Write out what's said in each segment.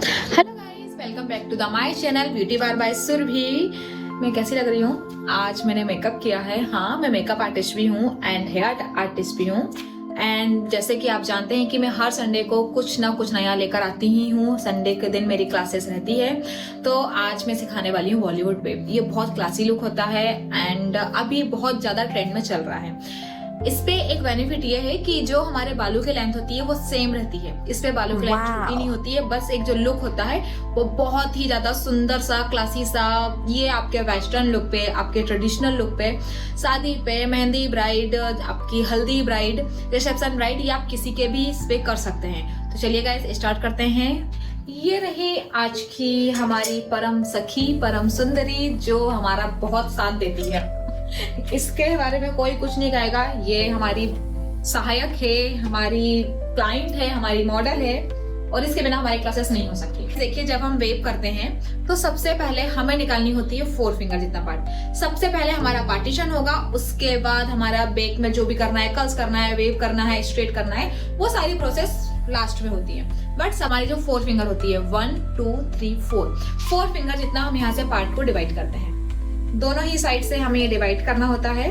Hello guys, welcome back to the my channel beauty bar by Surbhi. मैं कैसी लग रही हूँ? आज मैंने मेकअप किया है। हाँ, मैं मेकअप आर्टिस्ट भी हूँ एंड हेयर आर्टिस्ट भी हूँ। एंड जैसे कि आप जानते हैं कि मैं हर संडे को कुछ ना कुछ नया लेकर आती ही हूँ। संडे के दिन मेरी क्लासेस रहती है, तो आज मैं सिखाने वाली हूँ बॉलीवुड वेव। ये बहुत क्लासी लुक होता है एंड अभी बहुत ज्यादा ट्रेंड में चल रहा है। इस पे एक बेनिफिट ये है कि जो हमारे बालों की लेंथ होती है वो सेम रहती है। इस पे बालों की लेंथ छोटी नहीं होती है, बस एक जो लुक होता है वो बहुत ही ज्यादा सुंदर सा, क्लासी सा। ये आपके वेस्टर्न लुक पे, आपके ट्रेडिशनल लुक पे, शादी पे, मेहंदी ब्राइड, आपकी हल्दी ब्राइड, रिसेप्शन ब्राइड, ये आप किसी के भी इस पे कर सकते हैं। तो चलिए गाइस स्टार्ट करते हैं। ये रही आज की हमारी परम सखी, परम सुंदरी, जो हमारा बहुत साथ देती है। इसके बारे में कोई कुछ नहीं कहेगा। ये हमारी सहायक है, हमारी क्लाइंट है, हमारी मॉडल है और इसके बिना हमारी क्लासेस नहीं हो सकती। देखिए, जब हम वेव करते हैं तो सबसे पहले हमें निकालनी होती है 4 फिंगर जितना पार्ट। सबसे पहले हमारा पार्टीशन होगा, उसके बाद हमारा बेक में जो भी करना है, कर्ल्स करना है, वेव करना है, स्ट्रेट करना है, वो सारी प्रोसेस लास्ट में होती है। बट हमारी जो 4 फिंगर होती है, 1 2 3 4 फिंगर जितना हम यहाँ से पार्ट को डिवाइड करते हैं। दोनों ही साइड से हमें डिवाइड करना होता है।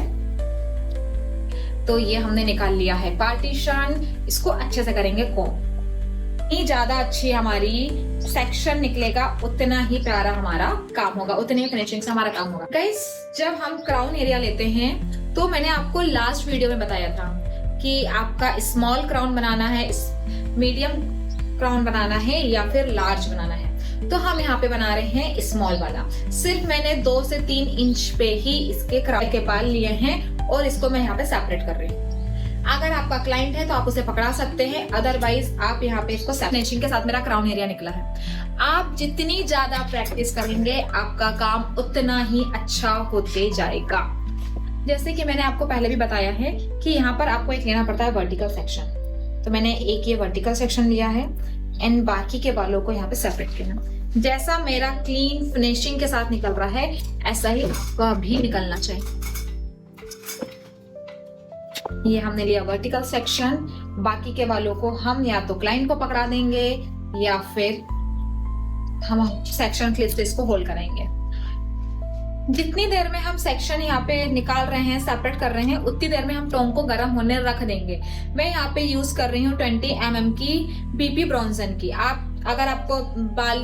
तो ये हमने निकाल लिया है पार्टीशन। इसको अच्छे से करेंगे कोम। जितनी ज्यादा अच्छी हमारी सेक्शन निकलेगा उतना ही प्यारा हमारा काम होगा, उतनी फिनिशिंग से हमारा काम होगा। गाइस, जब हम क्राउन एरिया लेते हैं तो मैंने आपको लास्ट वीडियो में बताया था कि आपका स्मॉल क्राउन बनाना है, मीडियम क्राउन बनाना है या फिर लार्ज बनाना है। तो हम यहाँ पे बना रहे हैं स्मॉल वाला। सिर्फ मैंने 2 से 3 इंच पे ही इसके क्राउन के बाल लिए हैं और इसको मैं यहाँ पे सेपरेट कर रही हूँ। अगर आपका क्लाइंट है तो आप उसे पकड़ा सकते हैं, अदरवाइज आप यहाँ पे इसको फिनिशिंग के साथ मेरा क्राउन एरिया निकला है। आप जितनी ज्यादा प्रैक्टिस करेंगे आपका काम उतना ही अच्छा होते जाएगा। जैसे कि मैंने आपको पहले भी बताया है कि यहाँ पर आपको एक लेना पड़ता है वर्टिकल सेक्शन। तो मैंने एक ये वर्टिकल सेक्शन लिया है एंड बाकी के बालों को यहाँ पे सेपरेट किया। जैसा मेरा क्लीन फिनिशिंग के साथ निकल रहा है ऐसा ही आपका भी निकलना चाहिए। ये हमने लिया वर्टिकल सेक्शन। बाकी के बालों को हम या तो क्लाइंट को पकड़ा देंगे या फिर हम सेक्शन क्लिप से इसको होल्ड करेंगे। जितनी देर में हम सेक्शन यहाँ पे निकाल रहे हैं, सेपरेट कर रहे हैं, उतनी देर में हम टोंग को गर्म होने रख देंगे। मैं यहाँ पे यूज कर रही हूँ 20 mm की बीबी ब्रॉन्सन की। आप अगर आपको बाल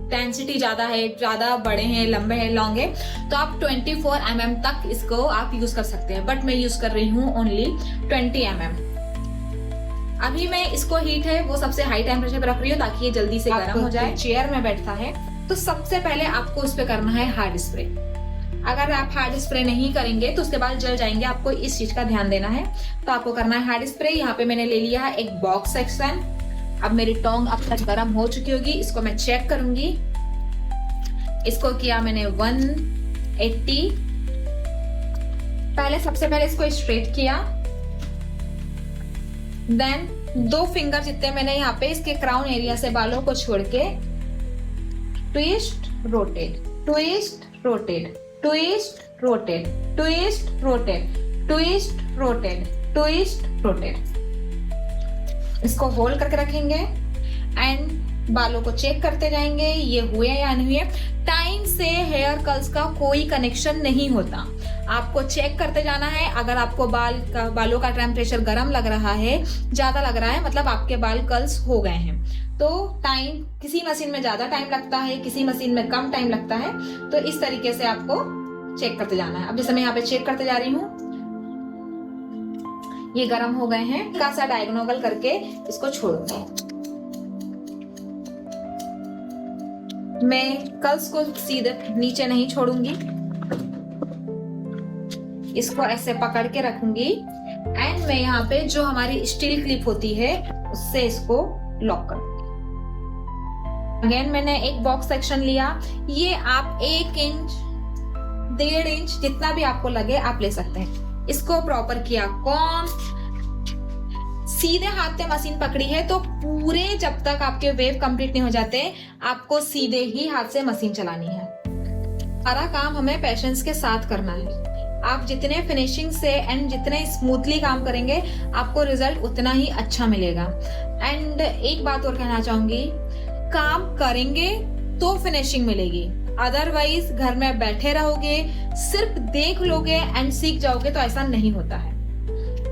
डेंसिटी ज्यादा है, ज्यादा बड़े हैं, लंबे हैं, लॉन्ग है, तो आप 24 mm तक इसको आप यूज कर सकते हैं। बट मैं यूज कर रही हूँ ओनली 20 mm। अभी मैं इसको हीट है वो सबसे हाई टेम्परेचर पे रख रही हूँ ताकि ये जल्दी से गर्म हो जाए। चेयर में बैठता है तो सबसे पहले आपको इस पे करना है हार्ड स्प्रे। अगर आप हार्ड स्प्रे नहीं करेंगे तो उसके बाद जल जाएंगे, आपको इस चीज का ध्यान देना है। तो आपको करना है हार्ड स्प्रे। यहाँ पे मैंने ले लिया है एक बॉक्स सेक्शन। अब मेरी टोंग अब तक गर्म हो चुकी होगी, इसको मैं चेक करूंगी। इसको किया मैंने 180। सबसे पहले इसको स्ट्रेट किया, देन 2 फिंगर जितने मैंने यहाँ पे इसके क्राउन एरिया से बालों को छोड़ के twist rotate, twist rotate, twist rotate, twist rotate, twist rotate, twist rotate. इसको होल्ड करके रखेंगे एंड बालों को चेक करते जाएंगे ये हुए या नहीं हुए। टाइम से हेयर कर्ल्स का कोई कनेक्शन नहीं होता, आपको चेक करते जाना है। अगर आपको बालों का टेम्परेचर गर्म लग रहा है, ज्यादा लग रहा है, मतलब आपके बाल कर्ल्स हो गए हैं। तो टाइम, किसी मशीन में ज्यादा टाइम लगता है, किसी मशीन में कम टाइम लगता है। तो इस तरीके से आपको चेक करते जाना है। अब जैसे मैं यहाँ पे चेक करते जा रही हूँ, ये गर्म हो गए हैं। का सा डायगोनल करके इसको छोड़ूंगी। मैं कर्ल्स को सीधे नीचे नहीं छोड़ूंगी, इसको ऐसे पकड़ के रखूंगी एंड मैं यहाँ पे जो हमारी स्टील क्लिप होती है उससे इसको लॉक करूंगी। अगेन मैंने एक बॉक्स सेक्शन लिया। ये आप 1 इंच 1.5 इंच जितना भी आपको लगे आप ले सकते हैं। इसको प्रॉपर किया कॉम। सीधे हाथ से मशीन पकड़ी है तो पूरे जब तक आपके वेव कंप्लीट नहीं हो जाते आपको सीधे ही हाथ से मशीन चलानी है। सारा काम हमें पेशेंस के साथ करना है। आप जितने फिनिशिंग से एंड जितने स्मूथली काम करेंगे आपको रिजल्ट उतना ही अच्छा मिलेगा। एंड एक बात और कहना चाहूंगी, काम करेंगे तो फिनिशिंग मिलेगी, अदरवाइज घर में बैठे रहोगे, सिर्फ देख लोगे एंड सीख जाओगे तो ऐसा नहीं होता है।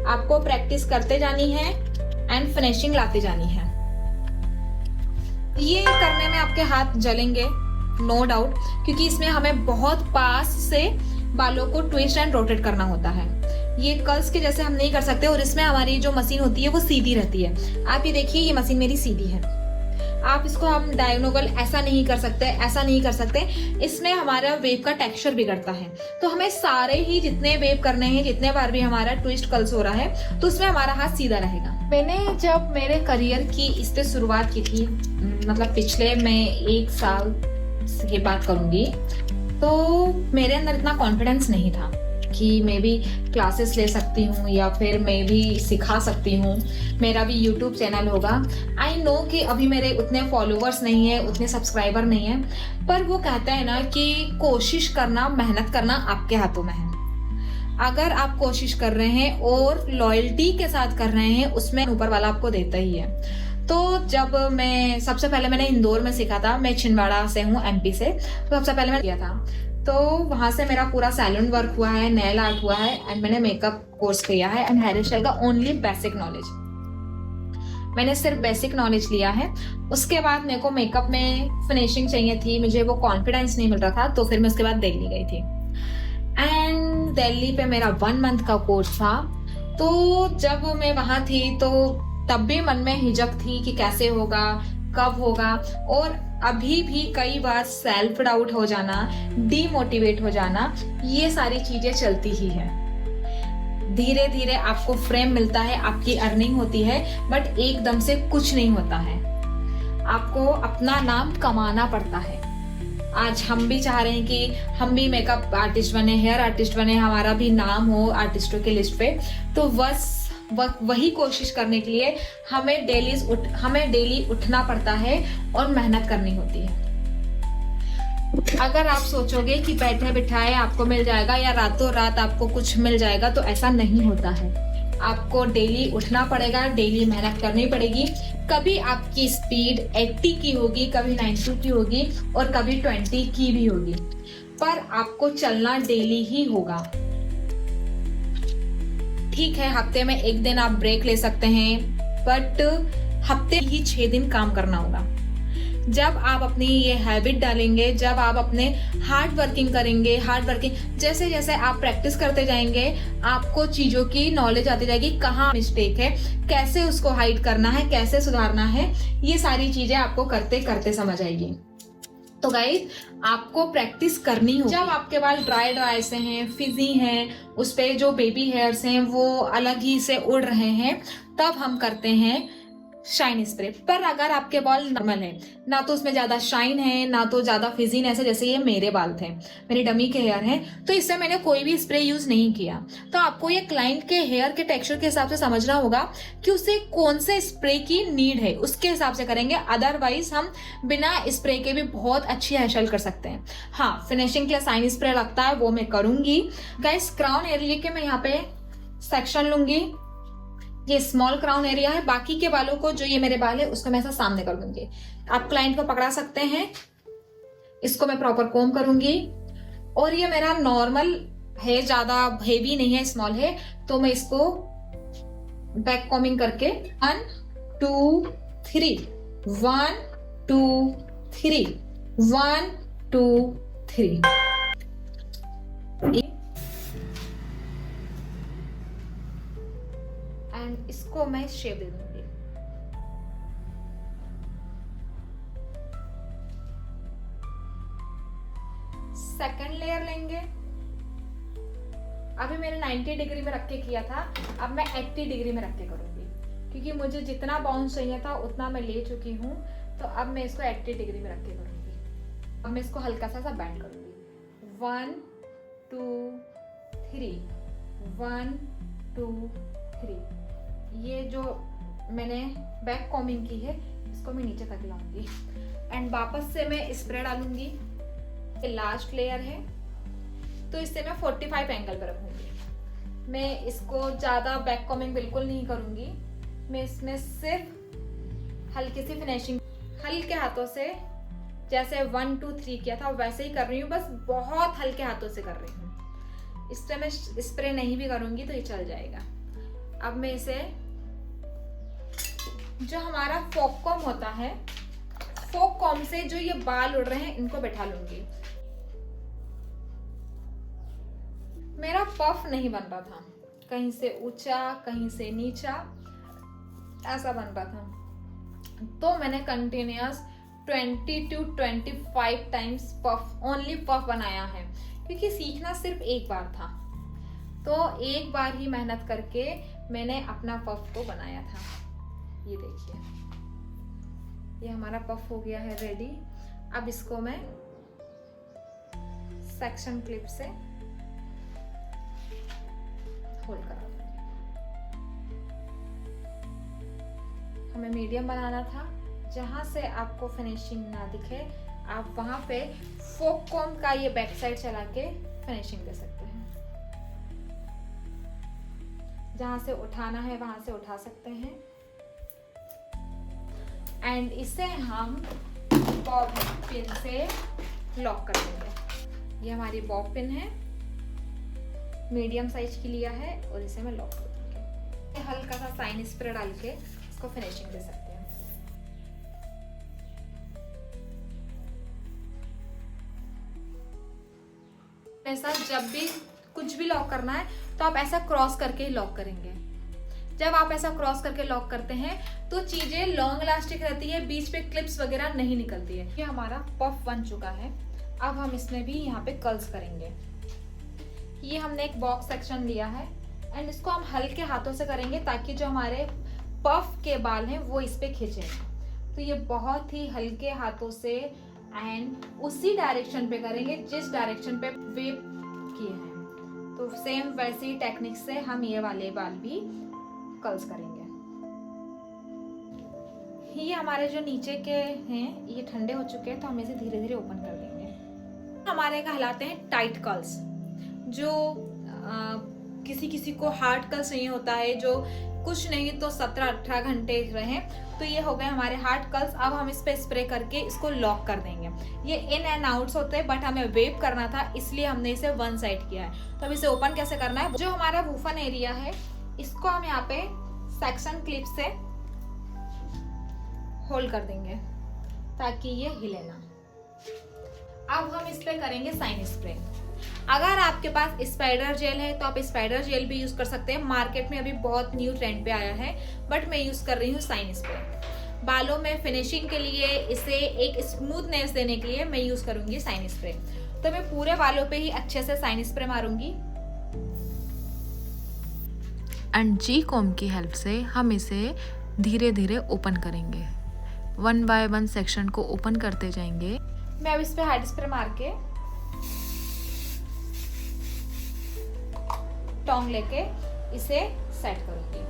आपको प्रैक्टिस करते जानी है एंड फिनिशिंग लाते जानी है। ये करने में आपके हाथ जलेंगे नो डाउट, क्योंकि इसमें हमें बहुत पास से बालों को ट्विस्ट एंड रोटेट करना होता है। ये कर्ल्स के जैसे हम नहीं कर सकते, और इसमें हमारी जो मशीन होती है वो सीधी रहती है। आप ये देखिए, ये मशीन मेरी सीधी है, आप इसको हम डायगोनल ऐसा नहीं कर सकते, ऐसा नहीं कर सकते। इसमें हमारा वेव का टेक्सचर बिगड़ता है, तो हमें सारे ही जितने वेव करने हैं, जितने बार भी हमारा ट्विस्ट कर्ल्स हो रहा है, तो उसमें हमारा हाथ सीधा रहेगा। मैंने जब मेरे करियर की इस पे शुरुआत की थी, मतलब पिछले मैं 1 साल की बात करूंगी, तो मेरे अंदर इतना कॉन्फिडेंस नहीं था कि मैं भी क्लासेस ले सकती हूँ या फिर मैं भी सिखा सकती हूँ, मेरा भी यूट्यूब चैनल होगा। आई नो कि अभी मेरे उतने फॉलोवर्स नहीं है, उतने सब्सक्राइबर नहीं है, पर वो कहते हैं ना कि कोशिश करना, मेहनत करना आपके हाथों में है। अगर आप कोशिश कर रहे हैं और लॉयल्टी के साथ कर रहे हैं, उसमें ऊपर वाला आपको देता ही है। तो जब मैं सबसे पहले मैंने इंदौर में सीखा था, मैं छिंदवाड़ा से हूँ, एमपी से, तो सबसे पहले मैंने किया था, तो वहां से मेरा पूरा सैलून वर्क हुआ है, नेल आर्ट हुआ है, एंड मैंने मेकअप कोर्स किया है एंड हेयर स्टाइल का ओनली बेसिक नॉलेज। मैंने सिर्फ बेसिक नॉलेज लिया है। उसके बाद मेरे को मेकअप में फिनिशिंग चाहिए थी, मुझे वो कॉन्फिडेंस नहीं मिल रहा था, तो फिर मैं उसके बाद दिल्ली गई थी एंड दिल्ली पे मेरा 1 मंथ का कोर्स था। तो जब मैं वहां थी तो तब भी मन में हिचक थी कि कैसे होगा, कब होगा, और अभी भी कई बार सेल्फ डाउट हो जाना, डीमोटिवेट हो जाना, ये सारी चीजें चलती ही है। धीरे धीरे आपको फ्रेम मिलता है, आपकी अर्निंग होती है, बट एकदम से कुछ नहीं होता है। आपको अपना नाम कमाना पड़ता है। आज हम भी चाह रहे हैं कि हम भी मेकअप आर्टिस्ट बने, हेयर आर्टिस्ट बने, हमारा भी नाम हो आर्टिस्टों के लिस्ट पे, तो बस वही कोशिश करने के लिए हमें डेली उठना पड़ता है और मेहनत करनी होती है। अगर आप सोचोगे कि बैठे बिठाए आपको मिल जाएगा या रातों रात आपको कुछ मिल जाएगा, तो ऐसा नहीं होता है। आपको डेली उठना पड़ेगा, डेली मेहनत करनी पड़ेगी। कभी आपकी स्पीड 80 की होगी, कभी 90 की होगी और कभी 20 की भी होगी, पर आपको चलना डेली ही होगा। ठीक है, हफ्ते में 1 दिन आप ब्रेक ले सकते हैं, बट हफ्ते ही 6 दिन काम करना होगा। जब आप अपनी ये हैबिट डालेंगे, जब आप अपने हार्ड वर्किंग करेंगे, जैसे जैसे आप प्रैक्टिस करते जाएंगे, आपको चीजों की नॉलेज आती जाएगी, कहाँ मिस्टेक है, कैसे उसको हाइड करना है, कैसे सुधारना है, ये सारी चीजें आपको करते करते समझ आएगी। तो गाइस, आपको प्रैक्टिस करनी होगी। जब आपके बाल ड्राई से हैं, फिजी हैं, उस पे जो बेबी हेयर्स हैं वो अलग ही से उड़ रहे हैं, तब हम करते हैं शाइन स्प्रे। पर अगर आपके बाल नॉर्मल है, ना तो उसमें ज्यादा शाइन है, ना तो ज्यादा फिजीनेस है, जैसे ये मेरे बाल थे, मेरी डमी के हेयर हैं, तो इससे मैंने कोई भी स्प्रे यूज नहीं किया। तो आपको ये क्लाइंट के हेयर के टेक्सचर के हिसाब से समझना होगा कि उसे कौन से स्प्रे की नीड है, उसके हिसाब से करेंगे। अदरवाइज हम बिना स्प्रे के भी बहुत अच्छी हेयर स्टाइल कर सकते हैं। हाँ, फिनिशिंग के लिए शाइन स्प्रे लगता है, वो मैं करूंगी। गाइस, क्राउन एरिया के मैं यहाँ पे सेक्शन लूंगी, ये स्मॉल क्राउन एरिया है। बाकी के बालों को, जो ये मेरे बाल है, उसको मैं ऐसा सामने कर दूंगी। आप क्लाइंट को पकड़ा सकते हैं, इसको मैं प्रॉपर कोम करूंगी। और ये मेरा नॉर्मल है, ज्यादा हेवी नहीं है, स्मॉल है, तो मैं इसको बैक कॉमिंग करके 1 2 3 1 2 3 1 2 3 एंड इसको मैं शेप दे दूंगी। सेकंड लेयर लेंगे। अभी मैंने 90 डिग्री में रख के किया था, अब मैं 80 डिग्री में रख के करूंगी, क्योंकि मुझे जितना बाउंस चाहिए था उतना मैं ले चुकी हूँ। तो अब मैं इसको 80 डिग्री में रख के करूंगी। अब मैं इसको हल्का सा बैंड करूंगी। 1 2 3 1 2 3। ये जो मैंने बैक कॉमिंग की है, इसको मैं नीचे तक लाऊंगी एंड वापस से मैं स्प्रे डालूंगी। ये लास्ट लेयर है, तो इससे मैं 45 एंगल पर रखूंगी। मैं इसको ज्यादा बैक कॉमिंग बिल्कुल नहीं करूंगी, मैं इसमें सिर्फ हल्की सी फिनिशिंग। हल्के हाथों से, जैसे 1 2 3 किया था वैसे ही कर रही हूँ, बस बहुत हल्के हाथों से कर रही हूँ। इस तरह मैं स्प्रे नहीं भी करूंगी तो ये चल जाएगा। अब मैं इसे, जो हमारा फोक कॉम होता है, फोक कॉम से जो ये बाल उड़ रहे हैं इनको बैठा लूंगी। मेरा पफ नहीं बन रहा था, कहीं से ऊंचा कहीं से नीचा ऐसा बन रहा था, तो मैंने continuous 20 to 25 times puff, only puff बनाया है, क्योंकि सीखना सिर्फ एक बार था। तो एक बार ही मेहनत करके मैंने अपना पफ को बनाया था। ये देखिए, ये हमारा पफ हो गया है रेडी। अब इसको मैं सेक्शन क्लिप से होल्ड करा दूंगी। हमें मीडियम बनाना था, जहां से आपको फिनिशिंग ना दिखे आप वहां पे फोक कॉम का ये बैक साइड चला के फिनिशिंग दे सकते हैं। जहां से उठाना है वहां से उठा सकते हैं। एंड इसे हम बॉब पिन से लॉक कर देंगे। ये हमारी बॉब पिन है, मीडियम साइज की लिया है, और इसे मैं लॉक कर दूंगी। हल्का सा साइन स्प्रे डाल के इसको फिनिशिंग दे सकते हैं। ऐसा जब भी कुछ भी लॉक करना है तो आप ऐसा क्रॉस करके ही लॉक करेंगे। जब आप ऐसा क्रॉस करके लॉक करते हैं तो चीजें लॉन्ग इलास्टिक रहती है, बीच पे क्लिप्स वगैरह नहीं निकलती है। ये हमारा पफ बन चुका है। अब हम इसमें भी यहाँ पे कर्ल्स करेंगे। ये हमने एक बॉक्स सेक्शन लिया है एंड इसको हम हल्के हाथों से करेंगे ताकि जो हमारे पफ के बाल हैं वो इस पे खिंचे। तो ये बहुत ही हल्के हाथों से एंड उसी डायरेक्शन पे करेंगे जिस डायरेक्शन पे वेव किए हैं। तो सेम वैसी टेक्निक से हम ये वाले बाल भी कर्ल्स करेंगे। ये हमारे जो नीचे के हैं ये ठंडे हो चुके हैं, तो हम इसे धीरे धीरे ओपन कर देंगे। हमारे कहलाते हैं टाइट कर्ल्स, जो किसी किसी को हार्ड कर्ल्स नहीं होता है, जो कुछ नहीं तो 17-18 घंटे रहे। तो ये हो गए हमारे हार्ड कर्ल्स। अब हम इस पे स्प्रे करके इसको लॉक कर देंगे। ये इन एंड आउट्स होते हैं, बट हमें वेव करना था इसलिए हमने इसे वन साइड किया है। तो अब इसे ओपन कैसे करना है, जो हमारा वूफन एरिया है इसको हम यहाँ पे सेक्शन क्लिप से होल्ड कर देंगे ताकि ये हिले ना। अब हम इस पे करेंगे साइन स्प्रे। अगर आपके पास स्पाइडर जेल है तो आप स्पाइडर जेल भी यूज कर सकते हैं। मार्केट में अभी बहुत न्यू ट्रेंड पे आया है, बट मैं यूज कर रही हूँ साइन स्प्रे। बालों में फिनिशिंग के लिए, इसे एक स्मूथनेस देने के लिए मैं यूज करूंगी साइन स्प्रे। तो मैं पूरे बालों पे ही अच्छे से साइन स्प्रे मारूंगी। एंड जी कॉम की हेल्प से हम इसे धीरे धीरे ओपन करेंगे। 1 by 1 सेक्शन को ओपन करते जाएंगे। मैं अब इस पे हेड स्प्रे मार के टोंग लेके इसे सेट करूंगी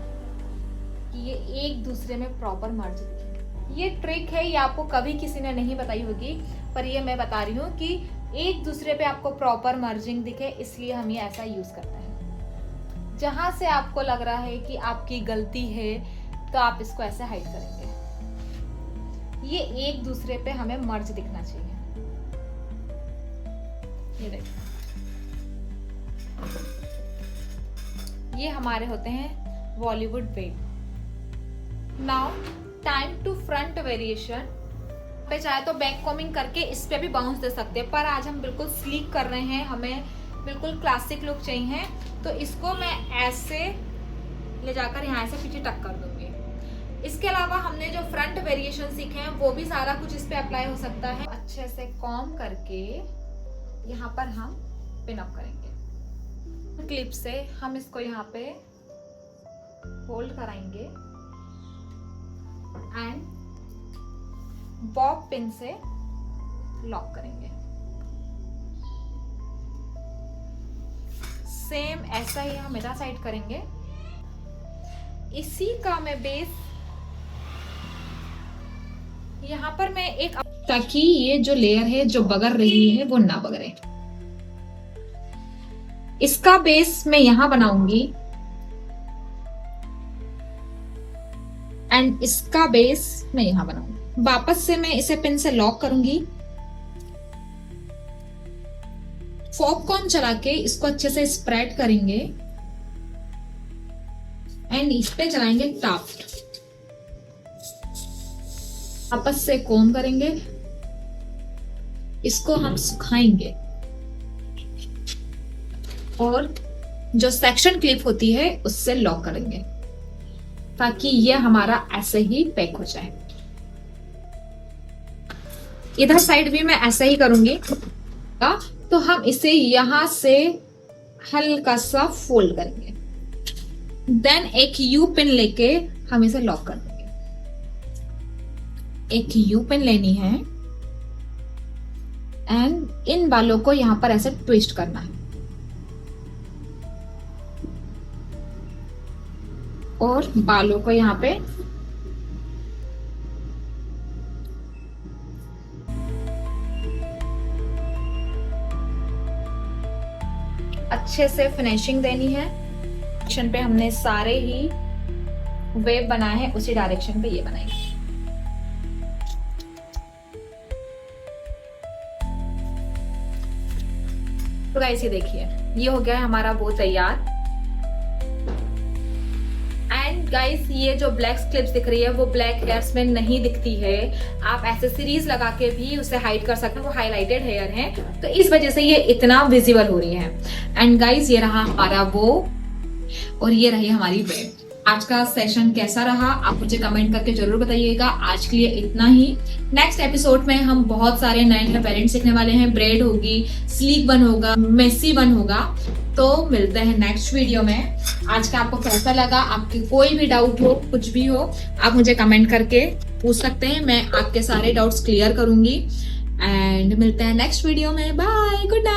कि ये एक दूसरे में प्रॉपर मर्ज दिखे। ये ट्रिक है, ये आपको कभी किसी ने नहीं बताई होगी, पर ये मैं बता रही हूँ कि एक दूसरे पे आपको प्रॉपर मर्जिंग दिखे, इसलिए हम ये ऐसा यूज करते हैं। जहां से आपको लग रहा है कि आपकी गलती है तो आप इसको ऐसे हाइड करेंगे। ये एक दूसरे पे हमें मर्ज दिखना चाहिए। ये देखिए, ये हमारे होते हैं Bollywood wave. Now time to front variation. पे चाहे तो बैक कॉमिंग करके इस पे भी बाउंस दे सकते हैं, पर आज हम बिल्कुल स्लीक कर रहे हैं, हमें बिल्कुल क्लासिक लुक चाहिए। तो इसको मैं ऐसे ले जाकर यहाँ से पीछे टक कर दूंगी। इसके अलावा हमने जो फ्रंट वेरिएशन सीखे हैं वो भी सारा कुछ इस पे अप्लाई हो सकता है। अच्छे से कॉम करके यहाँ पर हम पिन अप करेंगे। क्लिप से हम इसको यहाँ पे होल्ड कराएंगे एंड बॉब पिन से लॉक करेंगे। सेम ऐसा ही हम इधर साइड करेंगे। इसी का मैं बेस यहाँ पर मैं एक, ताकि ये जो लेयर है जो बगर रही है वो ना बगरे। इसका बेस मैं यहां बनाऊंगी एंड इसका बेस मैं यहां बनाऊंगी। वापस से मैं इसे पिन से लॉक करूंगी। पॉपकॉर्न चला के इसको अच्छे से स्प्रेड करेंगे एंड इस पे चलाएंगे टाफ्ट। वापस से कोम करेंगे, इसको हम सुखाएंगे और जो सेक्शन क्लिप होती है उससे लॉक करेंगे ताकि ये हमारा ऐसे ही पैक हो जाए। इधर साइड भी मैं ऐसे ही करूंगी। तो हम इसे यहां से हल्का सा फोल्ड करेंगे, देन एक यू पिन लेके हम इसे लॉक कर देंगे। एक यू पिन लेनी है एंड इन बालों को यहां पर ऐसे ट्विस्ट करना है और बालों को यहां पे अच्छे से फिनिशिंग देनी है। डायरेक्शन पे हमने सारे ही वेव बनाए हैं, उसी डायरेक्शन पे ये बनाएंगे। तो गाइस ये देखिए, ये हो गया है हमारा वो तैयार। एंड गाइस ये जो ब्लैक क्लिप्स दिख रही है वो ब्लैक हेयर्स में नहीं दिखती है। आप एक्सेसरीज लगा के भी उसे हाइड कर सकते हैं, वो हाईलाइटेड हेयर है तो इस वजह से ये इतना विजिबल हो रही है। एंड गाइस ये रहा हमारा वो और ये रही हमारी वेव। आज का सेशन कैसा रहा आप मुझे कमेंट करके जरूर बताइएगा। आज के लिए इतना ही। नेक्स्ट एपिसोड में हम बहुत सारे नए नए पेरेंट्स सीखने वाले हैं। ब्रेड होगी, स्लीक बन होगा, मेसी बन होगा। तो मिलते हैं नेक्स्ट वीडियो में। आज का आपको कैसा लगा, आपके कोई भी डाउट हो, कुछ भी हो, आप मुझे कमेंट करके पूछ सकते हैं। मैं आपके सारे डाउट्स क्लियर करूंगी। एंड मिलते हैं नेक्स्ट वीडियो में। Bye, good night.